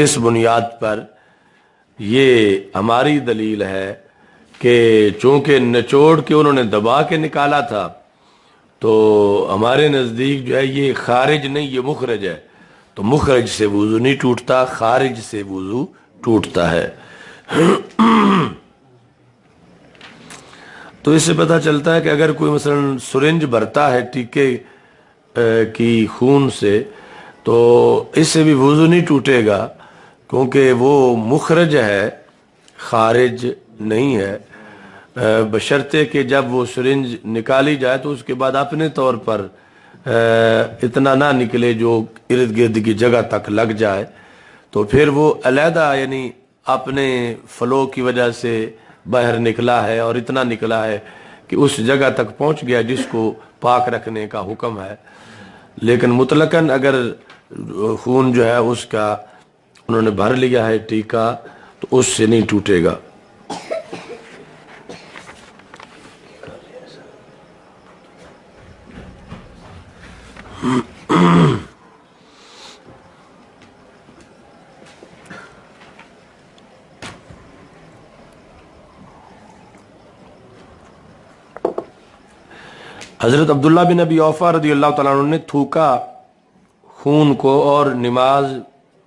اس بنیاد پر یہ ہماری دلیل ہے کہ چونکہ نچوڑ کے انہوں نے دبا کے نکالا تھا تو ہمارے نزدیک جو ہے یہ خارج نہیں، یہ مخرج ہے. تو مخرج سے وضو نہیں ٹوٹتا، خارج سے وضو ٹوٹتا ہے. تو اس سے پتہ چلتا ہے کہ اگر کوئی مثلا سرنج بھرتا ہے ٹیکے کی خون سے تو اس سے بھی وضو نہیں ٹوٹے گا، کیونکہ وہ مخرج ہے، خارج نہیں ہے. بشرطے کہ جب وہ سرنج نکالی جائے تو اس کے بعد اپنے طور پر اتنا نہ نکلے جو ارد گرد کی جگہ تک لگ جائے، تو پھر وہ علیحدہ یعنی اپنے فلو کی وجہ سے باہر نکلا ہے اور اتنا نکلا ہے کہ اس جگہ تک پہنچ گیا جس کو پاک رکھنے کا حکم ہے. لیکن مطلقاً اگر خون جو ہے اس کا انہوں نے بھر لیا ہے ٹیکا تو اس سے نہیں ٹوٹے گا. حضرت عبداللہ بن ابی اوفا رضی اللہ تعالیٰ عنہ نے تھوکا خون کو اور نماز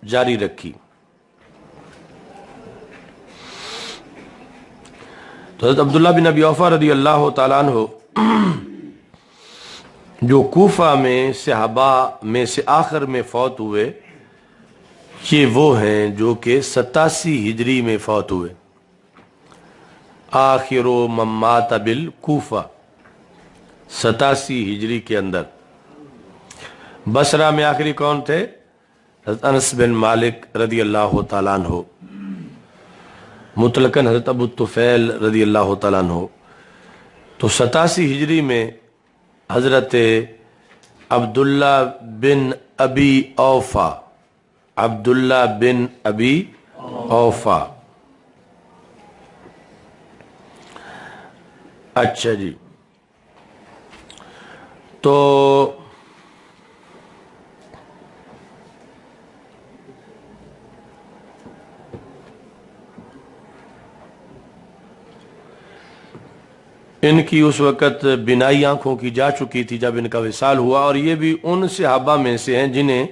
جاری رکھی. تو حضرت عبداللہ بن ابی اوفا رضی اللہ تعالیٰ عنہ جو کوفہ میں صحابہ میں سے آخر میں فوت ہوئے، یہ وہ ہیں جو کہ 87 ہجری میں فوت ہوئے. آخر من مات بالکوفہ، 87 ہجری کے اندر. بصرہ میں آخری کون تھے؟ حضرت انس بن مالک رضی اللہ تعالیٰ عنہ. مطلقاً حضرت ابو طفیل رضی اللہ تعالیٰ عنہ. تو 87 ہجری میں حضرت عبداللہ بن ابی اوفا، عبداللہ بن ابی اوفا. اچھا جی، تو ان کی اس وقت بینائی آنکھوں کی جا چکی تھی جب ان کا وصال ہوا، اور یہ بھی ان صحابہ میں سے ہیں جنہیں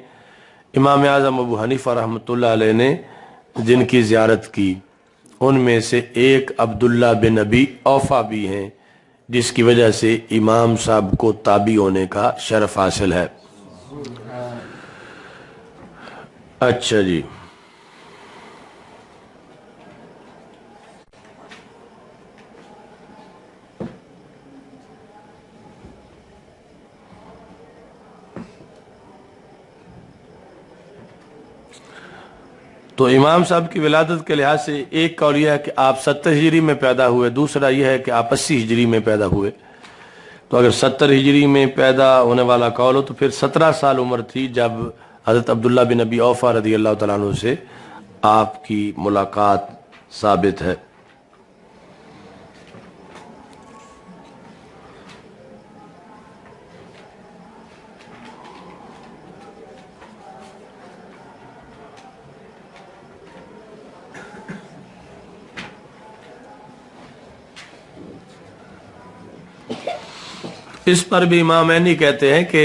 امام اعظم ابو حنیفہ رحمۃ اللہ علیہ نے جن کی زیارت کی. ان میں سے ایک عبداللہ بن ابی اوفا بھی ہیں، جس کی وجہ سے امام صاحب کو تابعی ہونے کا شرف حاصل ہے. اچھا جی، تو امام صاحب کی ولادت کے لحاظ سے ایک قول یہ ہے کہ آپ 70 ہجری میں پیدا ہوئے، دوسرا یہ ہے کہ آپ 80 ہجری میں پیدا ہوئے. تو اگر 70 ہجری میں پیدا ہونے والا قول ہو تو پھر 17 سال عمر تھی جب حضرت عبداللہ بن ابی اوفا رضی اللہ تعالیٰ عنہ سے آپ کی ملاقات ثابت ہے. اس پر بھی امام عینی کہتے ہیں کہ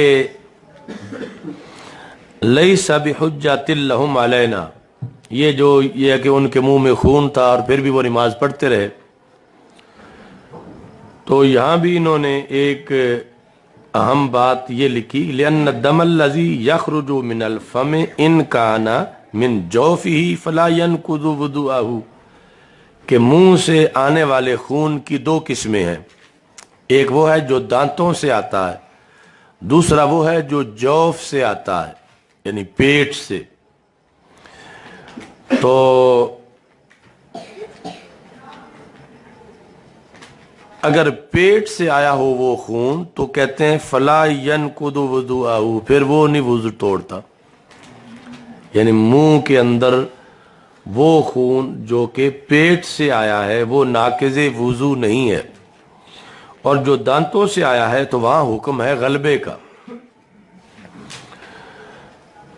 لیس بحجۃ لہم علینا، یہ ہے کہ ان کے منہ میں خون تھا اور پھر بھی وہ نماز پڑھتے رہے. تو یہاں بھی انہوں نے ایک اہم بات یہ لکھی، لأن الدم الذی یخرج من الفم ان کان من جوفہ فلا ینقض وضوءہ، کہ منہ سے آنے والے خون کی دو قسمیں ہیں. ایک وہ ہے جو دانتوں سے آتا ہے، دوسرا وہ ہے جو جوف سے آتا ہے، یعنی پیٹ سے. تو اگر پیٹ سے آیا ہو وہ خون تو کہتے ہیں فلا ینقض وضوءہ، پھر وہ نہیں وضو توڑتا. یعنی منہ کے اندر وہ خون جو کہ پیٹ سے آیا ہے وہ ناقض وضو نہیں ہے. اور جو دانتوں سے آیا ہے تو وہاں حکم ہے غلبے کا،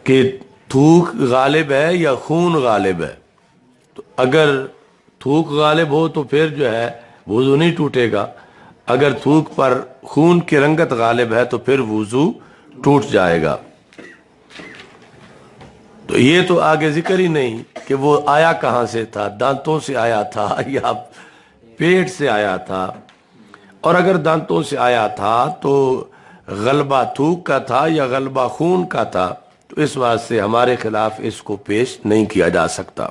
کہ تھوک غالب ہے یا خون غالب ہے. تو اگر تھوک غالب ہو تو پھر جو ہے وضو نہیں ٹوٹے گا، اگر تھوک پر خون کی رنگت غالب ہے تو پھر وضو ٹوٹ جائے گا. تو یہ تو آگے ذکر ہی نہیں کہ وہ آیا کہاں سے تھا، دانتوں سے آیا تھا یا پیٹ سے آیا تھا. اور اگر دانتوں سے آیا تھا تو غلبہ تھوک کا تھا یا غلبہ خون کا تھا، تو اس واسطے سے ہمارے خلاف اس کو پیش نہیں کیا جا سکتا.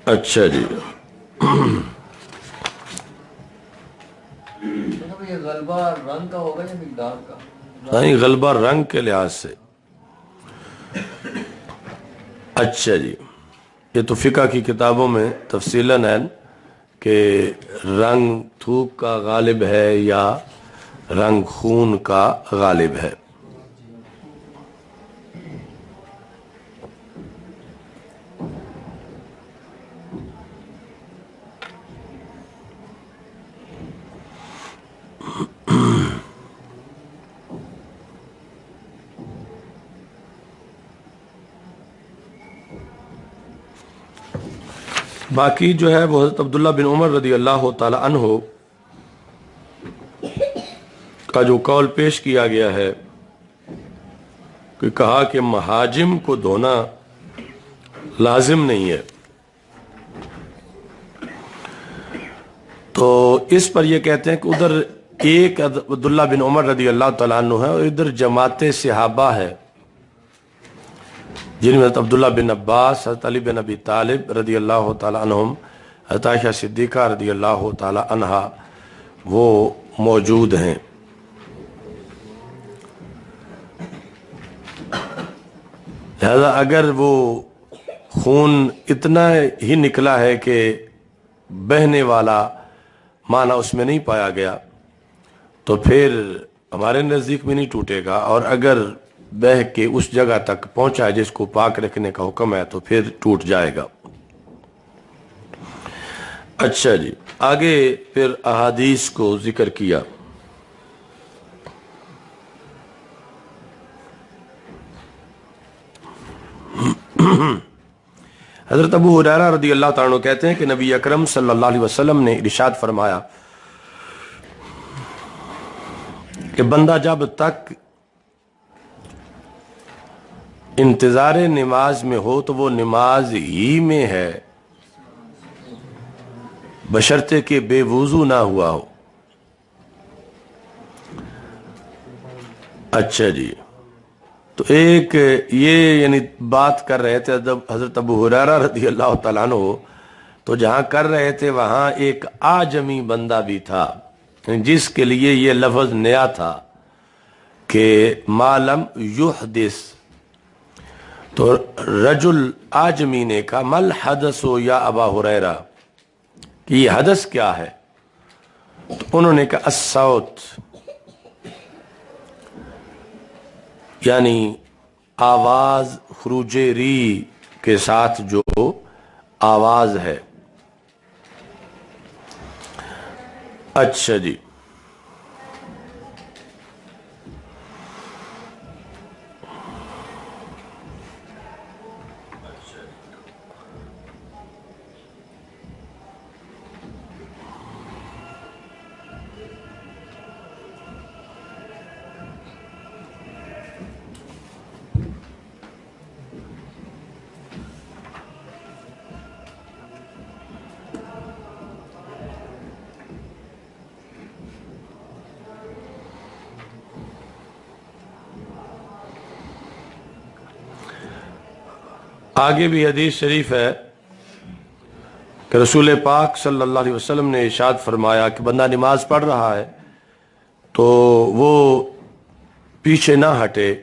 اچھا جی، یہ غلبہ رنگ کا ہوگا یا مقدار کا؟ نہیں، غلبہ رنگ کے لحاظ سے. اچھا جی، یہ تو فقہ کی کتابوں میں تفصیلاً ہے کہ رنگ تھوک کا غالب ہے یا رنگ خون کا غالب ہے. باقی جو ہے وہ حضرت عبداللہ بن عمر رضی اللہ تعالی عنہ کا جو قول پیش کیا گیا ہے کہ کہا کہ محاجم کو دھونا لازم نہیں ہے. تو اس پر یہ کہتے ہیں کہ ادھر ایک عبداللہ بن عمر رضی اللہ تعالیٰ عنہ ہے اور ادھر جماعت صحابہ ہے، جن میں حضرت عبداللہ بن عباس، حضرت علی بن ابی طالب رضی اللہ تعالیٰ عنہم، حضرت عائشہ صدیقہ رضی اللہ تعالیٰ عنہا وہ موجود ہیں. لہذا اگر وہ خون اتنا ہی نکلا ہے کہ بہنے والا معنی اس میں نہیں پایا گیا تو پھر ہمارے نزدیک بھی نہیں ٹوٹے گا، اور اگر بہ کے اس جگہ تک پہنچا ہے جس کو پاک رکھنے کا حکم ہے تو پھر ٹوٹ جائے گا. اچھا جی، آگے پھر احادیث کو ذکر کیا. حضرت ابو ہریرہ رضی اللہ تعالیٰ عنہ کہتے ہیں کہ نبی اکرم صلی اللہ علیہ وسلم نے ارشاد فرمایا کہ بندہ جب تک انتظار نماز میں ہو تو وہ نماز ہی میں ہے، بشرطے کہ بے وضو نہ ہوا ہو. اچھا جی، تو ایک یہ یعنی بات کر رہے تھے حضرت ابو ہریرہ رضی اللہ تعالیٰ عنہ، تو جہاں کر رہے تھے وہاں ایک آجمی بندہ بھی تھا جس کے لیے یہ لفظ نیا تھا کہ ما لم یحدث. تو رجل آجمی نے کہا مل حدث یا ابا ہریرہ، کہ یہ حدث کیا ہے؟ تو انہوں نے کہا الصوت، یعنی آواز خروج ری کے ساتھ جو آواز ہے. اچھا جی، آگے بھی حدیث شریف ہے کہ رسول پاک صلی اللہ علیہ وسلم نے ارشاد فرمایا کہ بندہ نماز پڑھ رہا ہے تو وہ پیچھے نہ ہٹے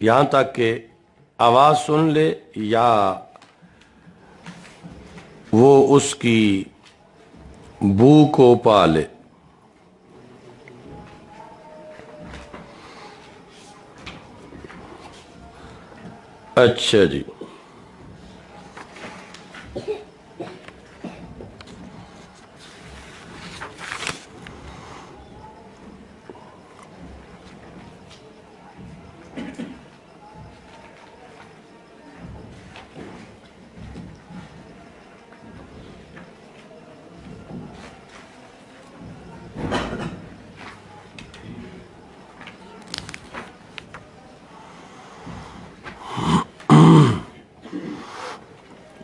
یہاں تک کہ آواز سن لے یا وہ اس کی بو کو پا لے۔ اچھا جی،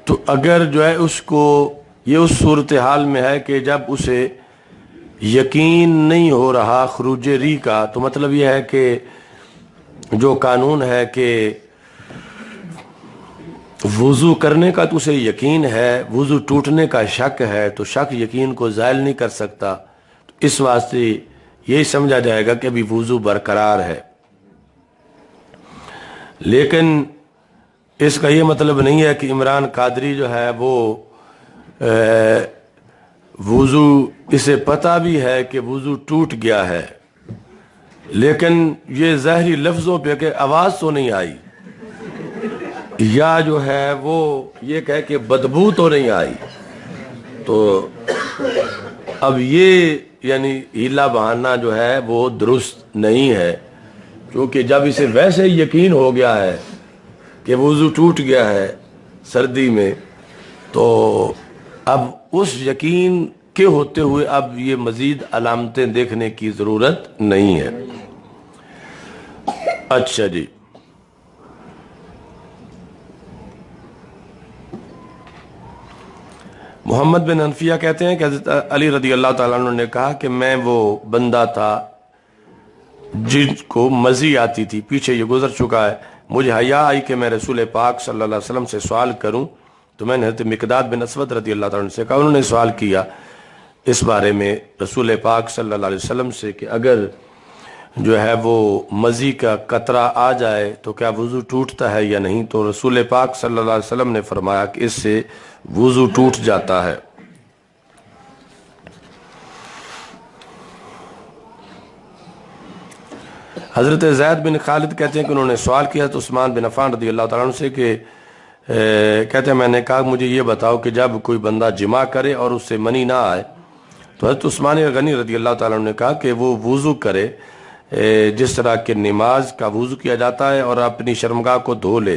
تو اگر جو ہے اس کو یہ اس صورتحال میں ہے کہ جب اسے یقین نہیں ہو رہا خروج ری کا، تو مطلب یہ ہے کہ جو قانون ہے کہ وضو کرنے کا تو اسے یقین ہے، وضو ٹوٹنے کا شک ہے، تو شک یقین کو زائل نہیں کر سکتا، اس واسطے یہی سمجھا جائے گا کہ ابھی وضو برقرار ہے۔ لیکن اس کا یہ مطلب نہیں ہے کہ عمران قادری جو ہے وہ وضو اسے پتہ بھی ہے کہ وضو ٹوٹ گیا ہے، لیکن یہ ظاہری لفظوں پہ کہ آواز تو نہیں آئی، یا جو ہے وہ یہ کہے کہ بدبو تو نہیں آئی، تو اب یہ یعنی ہیلا بہانہ جو ہے وہ درست نہیں ہے، کیونکہ جب اسے ویسے یقین ہو گیا ہے کہ وضو ٹوٹ گیا ہے سردی میں، تو اب اس یقین کے ہوتے ہوئے اب یہ مزید علامتیں دیکھنے کی ضرورت نہیں ہے۔ اچھا جی، محمد بن حنفیہ کہتے ہیں کہ حضرت علی رضی اللہ تعالیٰ عنہ نے کہا کہ میں وہ بندہ تھا جن کو مزی آتی تھی، پیچھے یہ گزر چکا ہے، مجھے حیا آئی کہ میں رسول پاک صلی اللہ علیہ وسلم سے سوال کروں، تو میں نے حضرت مقداد بن اسود رضی اللہ تعالیٰ عنہ سے کہا، انہوں نے سوال کیا اس بارے میں رسول پاک صلی اللہ علیہ وسلم سے کہ اگر جو ہے وہ مزی کا قطرہ آ جائے تو کیا وضو ٹوٹتا ہے یا نہیں، تو رسول پاک صلی اللہ علیہ وسلم نے فرمایا کہ اس سے وضو ٹوٹ جاتا ہے۔ حضرت زید بن خالد کہتے ہیں کہ انہوں نے سوال کیا تو عثمان بن عفان رضی اللہ تعالیٰ عنہ سے کہ کہتے ہیں میں نے کہا مجھے یہ بتاؤ کہ جب کوئی بندہ جمع کرے اور اس سے منی نہ آئے، تو حضرت عثمان غنی رضی اللہ تعالیٰ عنہ نے کہا کہ وہ وضو کرے جس طرح کہ نماز کا وضو کیا جاتا ہے، اور اپنی شرمگاہ کو دھو لے،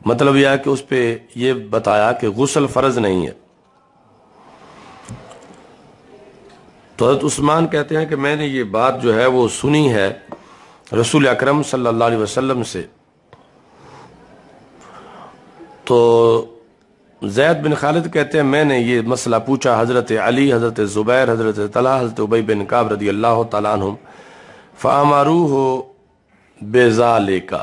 مطلب یہ ہے کہ اس پہ یہ بتایا کہ غسل فرض نہیں ہے۔ تو حضرت عثمان کہتے ہیں کہ میں نے یہ بات جو ہے وہ سنی ہے رسول اکرم صلی اللہ علیہ وسلم سے، تو زید بن خالد کہتے ہیں میں نے یہ مسئلہ پوچھا حضرت علی، حضرت زبیر، حضرت طلحہ، حضرت ابی بن کعب رضی اللہ تعالیٰ عنہم، فَأَمَرُوهُ بِذَالِكَ۔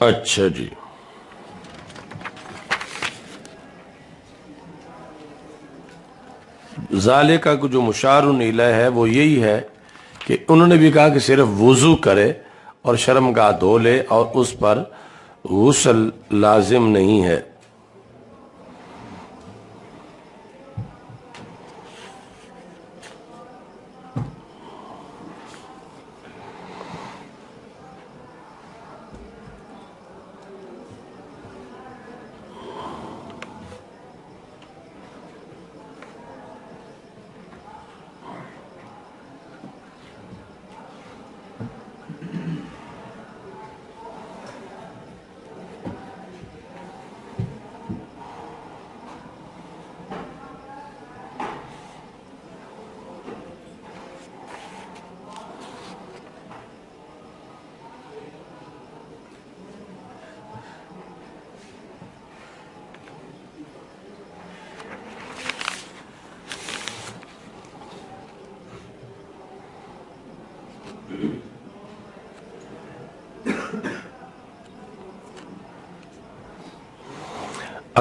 اچھا جی، ذالکہ کو جو مشار الیہ ہے وہ یہی ہے کہ انہوں نے بھی کہا کہ صرف وضو کرے اور شرمگاہ دھو لے اور اس پر غسل لازم نہیں ہے۔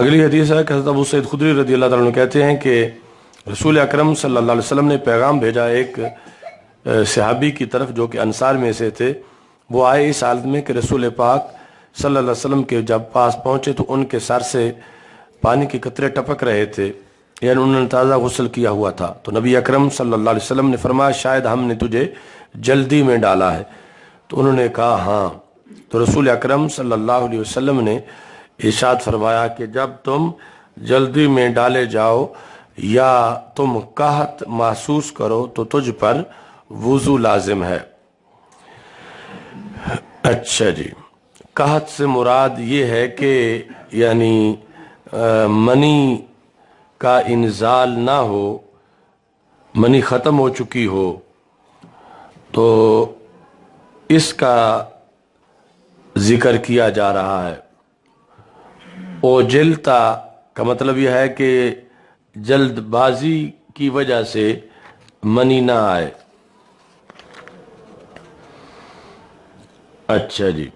اگلی حدیث ہے کہ حضرت ابو سعید خدری رضی اللہ تعالیٰ عنہ کہتے ہیں کہ رسول اکرم صلی اللہ علیہ وسلم نے پیغام بھیجا ایک صحابی کی طرف جو کہ انصار میں سے تھے. وہ آئے اس حالت میں کہ رسول پاک صلی اللہ علیہ وسلم کے جب پاس پہنچے تو ان کے سر سے پانی کے قطرے ٹپک رہے تھے، یعنی انہوں نے تازہ غسل کیا ہوا تھا. تو نبی اکرم صلی اللہ علیہ وسلم نے فرمایا شاید ہم نے تجھے جلدی میں ڈالا ہے. تو انہوں نے کہا ہاں. تو رسول اکرم صلی اللہ علیہ وسلم نے ارشاد فرمایا کہ جب تم جلدی میں ڈالے جاؤ یا تم قحط محسوس کرو تو تجھ پر وضو لازم ہے. اچھا جی، قحط سے مراد یہ ہے کہ یعنی منی کا انزال نہ ہو، منی ختم ہو چکی ہو، تو اس کا ذکر کیا جا رہا ہے. اوجلتا کا مطلب یہ ہے کہ جلد بازی کی وجہ سے منی نہ آئے. اچھا جی،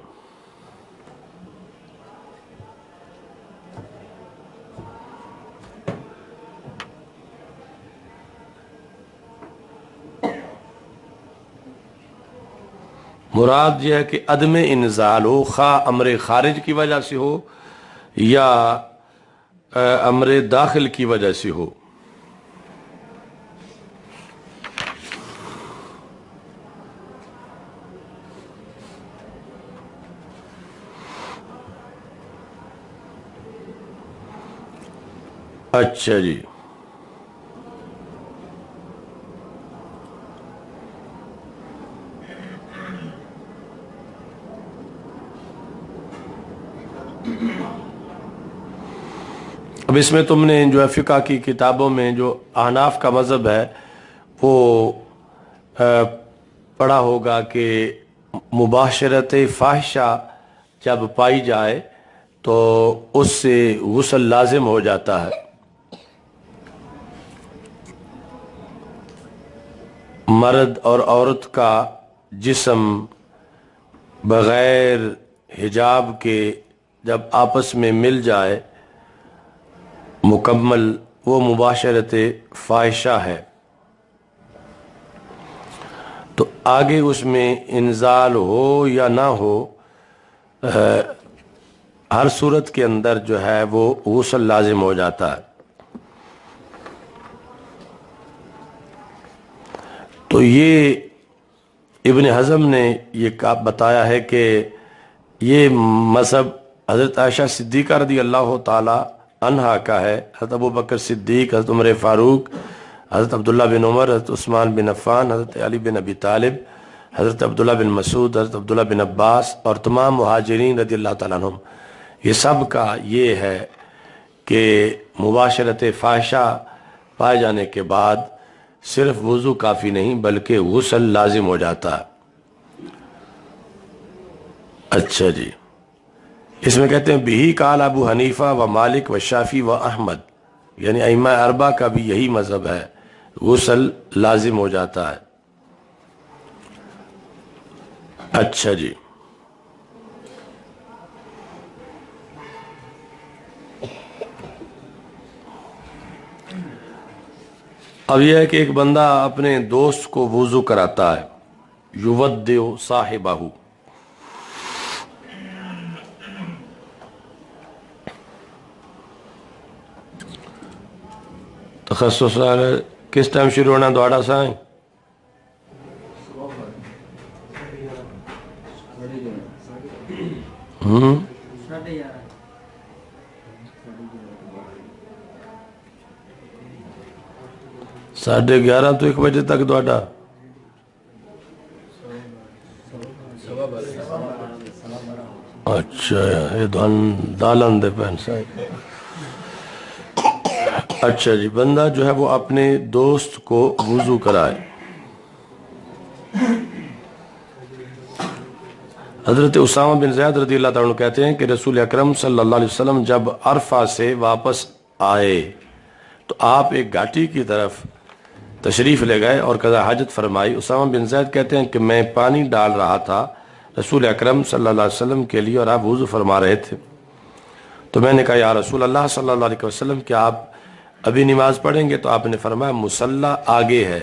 مراد یہ ہے کہ عدم انزال ہو، خواہ امر خارج کی وجہ سے ہو یا امر داخل کی وجہ سے ہو. اچھا جی، اب اس میں تم نے جو ہے فقہ کی کتابوں میں جو احناف کا مذہب ہے وہ پڑھا ہوگا کہ مباشرت فاحشہ جب پائی جائے تو اس سے غسل لازم ہو جاتا ہے. مرد اور عورت کا جسم بغیر حجاب کے جب آپس میں مل جائے مکمل، وہ مباشرت فاحشہ ہے. تو آگے اس میں انزال ہو یا نہ ہو، ہر صورت کے اندر جو ہے وہ غسل لازم ہو جاتا ہے. تو یہ ابن حزم نے یہ بتایا ہے کہ یہ مذہب حضرت عائشہ صدیقہ رضی اللہ تعالی عنہا کا ہے، حضرت ابو بکر صدیق، حضرت عمر فاروق، حضرت عبداللہ بن عمر، حضرت عثمان بن عفان، حضرت علی بن ابی طالب، حضرت عبداللہ بن مسعود، حضرت عبداللہ بن عباس اور تمام مہاجرین رضی اللہ تعالیٰ عنہم. یہ سب کا یہ ہے کہ مباشرت فاحشہ پائے جانے کے بعد صرف وضو کافی نہیں بلکہ غسل لازم ہو جاتا ہے. اچھا جی، اس میں کہتے ہیں بہی قال ابو حنیفہ و مالک و شافی و احمد، یعنی ائمہ اربعہ کا بھی یہی مذہب ہے، غسل لازم ہو جاتا ہے. اچھا جی، اب یہ ہے کہ ایک بندہ اپنے دوست کو وضو کراتا ہے، یودع صاحبہ، تخصص کس ٹائم شروع ہونا دوڑا سائیں؟ ساڑھے 11 تو 1 بجے تک دوڑا. اچھا یہ دالن دے پہن سائیں. اچھا جی، بندہ جو ہے وہ اپنے دوست کو وضو کرائے. حضرت اسامہ بن زید رضی اللہ تعالیٰ عنہ کہتے ہیں کہ رسول اکرم صلی اللہ علیہ وسلم جب عرفہ سے واپس آئے تو آپ ایک گھاٹی کی طرف تشریف لے گئے اور قضاء حاجت فرمائی. اسامہ بن زید کہتے ہیں کہ میں پانی ڈال رہا تھا رسول اکرم صلی اللہ علیہ وسلم کے لیے اور آپ وضو فرما رہے تھے. تو میں نے کہا یا رسول اللہ صلی اللہ علیہ وسلم کیا آپ ابھی نماز پڑھیں گے تو آپ نے فرمایا مصلی آگے ہے،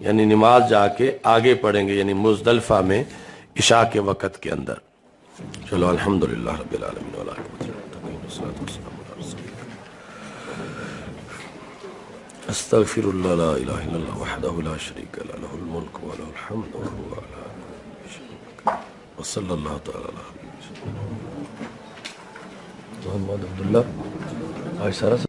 یعنی نماز جا کے آگے پڑھیں گے، یعنی مزدلفہ میں عشاء کے وقت کے اندر۔ چلو الحمدللہ رب العالمین استغفر اللہ لا الہ الا اللہ وحدہ لا شریک لہ لہ الملک ولہ الحمد وهو علی کل شیء قدیر وصلی اللہ تعالی علی محمد عبداللہ آج سارا